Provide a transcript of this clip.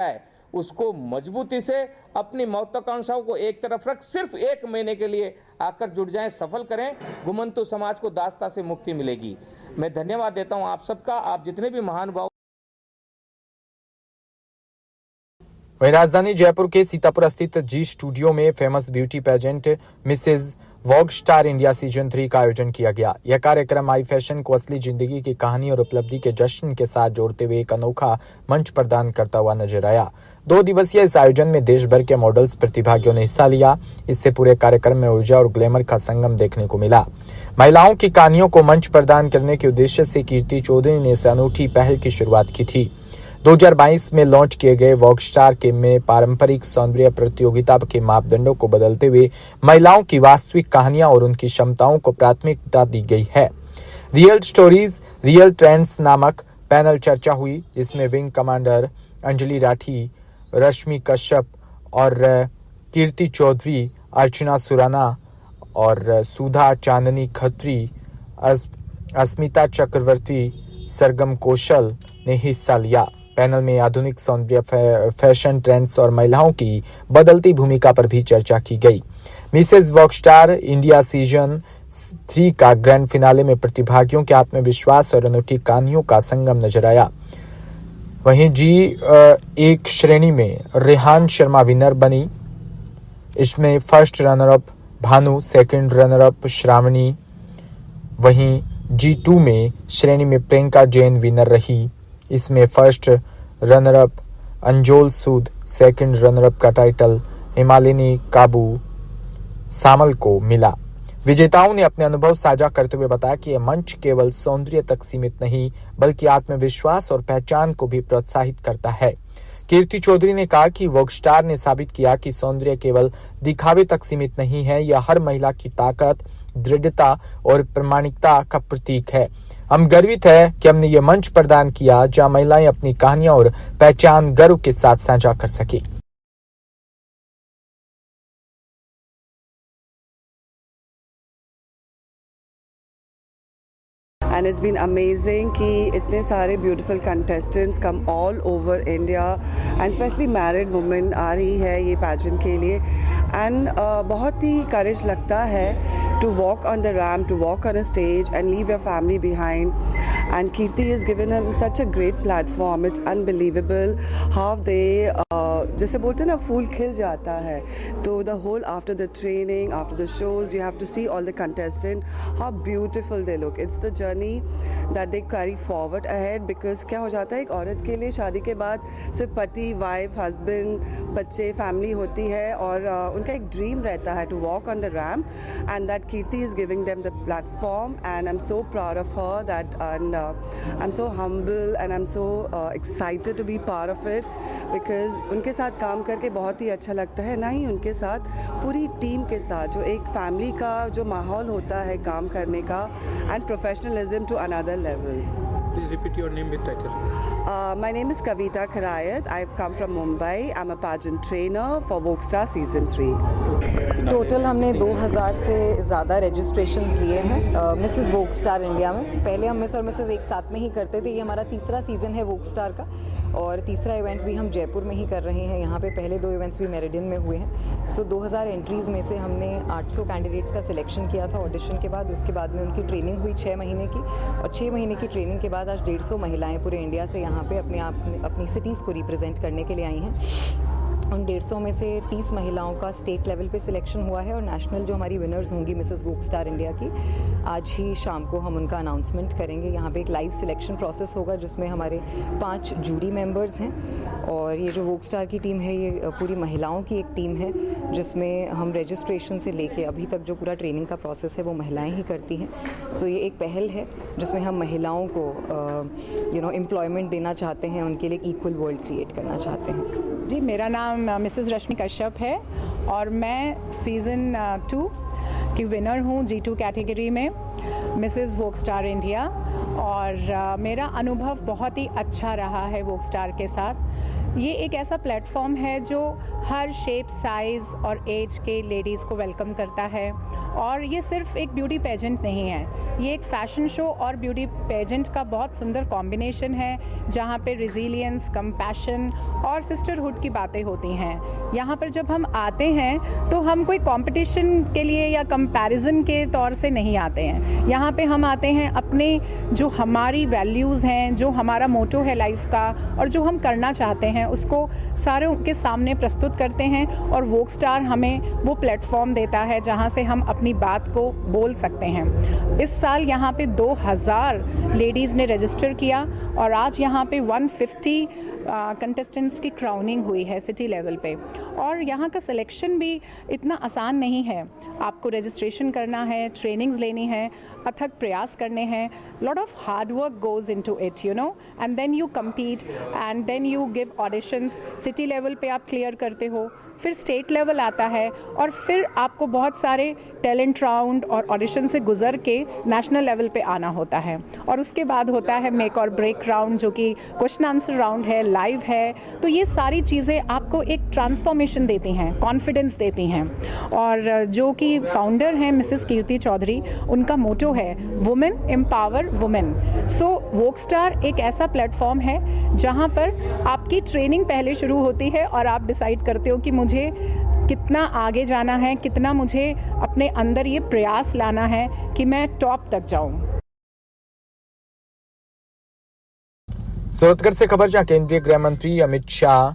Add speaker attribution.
Speaker 1: है उसको मजबूती से अपनी महत्वाकांक्षाओं को एक तरफ रख सिर्फ 1 महीने के लिए आकर जुड़ जाएं, सफल करें। घुमंतु समाज को दासता से मुक्ति मिलेगी। मैं धन्यवाद देता हूं आप सबका, आप जितने भी महानुभाव।
Speaker 2: वहीं राजधानी जयपुर के सीतापुर स्थित जी स्टूडियो में famous beauty pageant Mrs Vogue Star India season 3 का आयोजन किया गया। यह कार्यक्रम आई फैशन को असली जिंदगी की कहानी और उपलब्धि के जश्न के साथ जोड़ते हुए एक अनोखा मंच प्रदान करता हुआ नजर आया। 2 दिवसीय इस आयोजन में देश भर के मॉडल्स प्रतिभागियों ने हिस्सा लिया। इससे पूरे कार्यक्रम में ऊर्जा और ग्लैमर का संगम देखने को मिला। महिलाओं की कहानियों को मंच प्रदान करने के उद्देश्य से कीर्ति चौधरी ने इस अनूठी पहल की शुरुआत की थी। 2022 में लॉन्च किए गए वॉग स्टार के में पारंपरिक सौंदर्य प्रतियोगिता के मापदंडों को बदलते हुए महिलाओं की वास्तविक कहानियां और उनकी क्षमताओं को प्राथमिकता दी गई है। रियल स्टोरीज रियल ट्रेंड्स नामक पैनल चर्चा हुई, जिसमें विंग कमांडर अंजलि राठी, रश्मि कश्यप और कीर्ति चौधरी, अर्चना सुराना और सुधा चांदनी खत्री, अस्मिता चक्रवर्ती, सरगम कौशल ने हिस्सा लिया। पैनल में आधुनिक सौंदर्य, फैशन ट्रेंड्स और महिलाओं की बदलती भूमिका पर भी चर्चा की गई। Mrs Vogue Star India season 3 का ग्रैंड फिनाले में प्रतिभागियों के आत्मविश्वास और अनूठी कहानियों का संगम नजर आया। वहीं G1 श्रेणी में रेहान शर्मा विनर बनी। इसमें first runner up Bhanu, second runner up Shravani. वहीं G2 में श्रेणी में प्रियंका जैन विनर रही। इसमें फर्स्ट रनर अप अंजोल सूद, सेकंड रनर अप का टाइटल हिमालिनी काबू सामल को मिला। विजेताओं ने अपने अनुभव साझा करते हुए बताया कि यह मंच केवल सौंदर्य तक सीमित नहीं बल्कि आत्मविश्वास और पहचान को भी प्रोत्साहित करता है। कीर्ति चौधरी ने कहा कि वॉग स्टार ने साबित किया कि सौंदर्य केवल दिखावे तक सीमित नहीं है, यह हर महिला की ताकत, दृढ़ता और प्रामाणिकता का प्रतीक है। हम गर्वित हैं कि हमने ये मंच प्रदान किया जहां महिलाएं अपनी कहानियां और पहचान गर्व के साथ साझा कर सके।
Speaker 3: And it's been amazing कि इतने सारे beautiful contestants come all over India and especially married women आ रही है ये pageant के लिए and बहुत ही courage लगता है to walk on the ramp, to walk on a stage and leave your family behind. And Kirti has given him such a great platform. It's unbelievable how they जैसे बोलते हैं ना फूल खिल जाता है। तो the whole after the training, after the shows, you have to see all the contestants how beautiful they look. It's the journey that they carry forward ahead because क्या हो जाता है एक औरत के लिए शादी के बाद सिर्फ पति, वाइफ, हस्बैंड, बच्चे, फैमिली होती है और उनका एक ड्रीम रहता है to walk on the ramp and that Kirti is giving them the platform and I'm so proud of her that and I'm so humble and I'm so excited to be part of it because उनके साथ काम करके बहुत ही अच्छा लगता है। ना ही उनके साथ पूरी टीम के साथ जो एक फैमिली का जो माहौल होता है काम करने का and professionalism to another level.
Speaker 4: Please repeat your name with title.
Speaker 3: My name is Kavita Kharayat. I've come from Mumbai. I'm a pageant trainer for Vogue Star Season 3.
Speaker 5: Total हमने 2000 से ज़्यादा रजिस्ट्रेशंस लिए हैं मिसेस वोग star India में। पहले हम miss और Mrs एक साथ में ही करते थे। ये हमारा तीसरा सीज़न है वोग स्टार का और तीसरा इवेंट भी हम जयपुर में ही कर रहे हैं। यहाँ पे पहले 2 इवेंट्स भी मेरिडियन में हुए हैं। सो 2000 एंट्रीज़ में से हमने 800 कैंडिडेट्स का सिलेक्शन किया था ऑडिशन के बाद। उसके बाद में उनकी ट्रेनिंग हुई 6 महीने की और 6 महीने की ट्रेनिंग के बाद आज 150 महिलाएँ पूरे इंडिया से यहाँ पे अपनी सिटीज़ को रिप्रेजेंट करने के लिए आई हैं। उन 150 में से 30 महिलाओं का स्टेट लेवल पे सिलेक्शन हुआ है और नेशनल जो हमारी विनर्स होंगी मिसेस वोग स्टार इंडिया की, आज ही शाम को हम उनका अनाउंसमेंट करेंगे। यहाँ पे एक लाइव सिलेक्शन प्रोसेस होगा जिसमें हमारे 5 जूरी मेंबर्स हैं और ये जो वोग स्टार की टीम है ये पूरी महिलाओं की एक टीम है जिसमें हम रजिस्ट्रेशन से लेके अभी तक जो पूरा ट्रेनिंग का प्रोसेस है वो महिलाएँ ही करती हैं। सो ये एक पहल है जिसमें हम महिलाओं को एम्प्लॉयमेंट देना चाहते हैं, उनके लिए इक्वल वर्ल्ड क्रिएट करना चाहते हैं।
Speaker 6: जी, मेरा नाम मिसेस रश्मि कश्यप है और मैं सीज़न 2 की विनर हूँ G2 कैटेगरी में मिसेस वोग स्टार इंडिया और मेरा अनुभव बहुत ही अच्छा रहा है वोग स्टार के साथ। ये एक ऐसा प्लेटफॉर्म है जो हर शेप, साइज़ और एज के लेडीज़ को वेलकम करता है। और ये सिर्फ एक ब्यूटी पेजेंट नहीं है, ये एक फ़ैशन शो और ब्यूटी पेजेंट का बहुत सुंदर कॉम्बिनेशन है, जहाँ पे रिजिलियंस, कंपैशन और सिस्टरहुड की बातें होती हैं। यहाँ पर जब हम आते हैं तो हम कोई कंपटीशन के लिए या कंपैरिजन के तौर से नहीं आते हैं। यहाँ पे हम आते हैं अपने जो हमारी वैल्यूज़ हैं, जो हमारा मोटो है लाइफ का और जो हम करना चाहते हैं उसको सारों के सामने प्रस्तुत करते हैं। और वोग स्टार हमें वो प्लेटफॉर्म देता है जहाँ से हम अपनी बात को बोल सकते हैं। इस साल यहाँ पे 2000 लेडीज़ ने रजिस्टर किया और आज यहाँ पे 150 कंटेस्टेंट्स की क्राउनिंग हुई है सिटी लेवल पे। और यहाँ का सिलेक्शन भी इतना आसान नहीं है, आपको रजिस्ट्रेशन करना है, ट्रेनिंग्स लेनी है, अथक प्रयास करने हैं, lot of hard work goes into it, you know, and then you compete and then you give auditions. City level पे आप क्लियर करते हो, फिर स्टेट लेवल आता है और फिर आपको बहुत सारे टैलेंट राउंड और ऑडिशन से गुजर के नेशनल लेवल पे आना होता है। और उसके बाद होता है मेक और ब्रेक राउंड, जो कि क्वेश्चन आंसर राउंड है, लाइव है। तो ये सारी चीज़ें आपको एक ट्रांसफॉर्मेशन देती हैं, कॉन्फिडेंस देती हैं। और जो कि फाउंडर हैं मिसेस कीर्ति चौधरी, उनका मोटो है वुमेन एम्पावर वुमेन। सो वोग स्टार एक ऐसा प्लेटफॉर्म है जहाँ पर आपकी ट्रेनिंग पहले शुरू होती है और आप डिसाइड करते हो कि मुझे कितना आगे जाना है, कितना मुझे अपने अंदर ये प्रयास लाना है कि मैं टॉप तक जाऊं।
Speaker 2: सूरतगढ़ से खबर, जहां केंद्रीय गृह मंत्री अमित शाह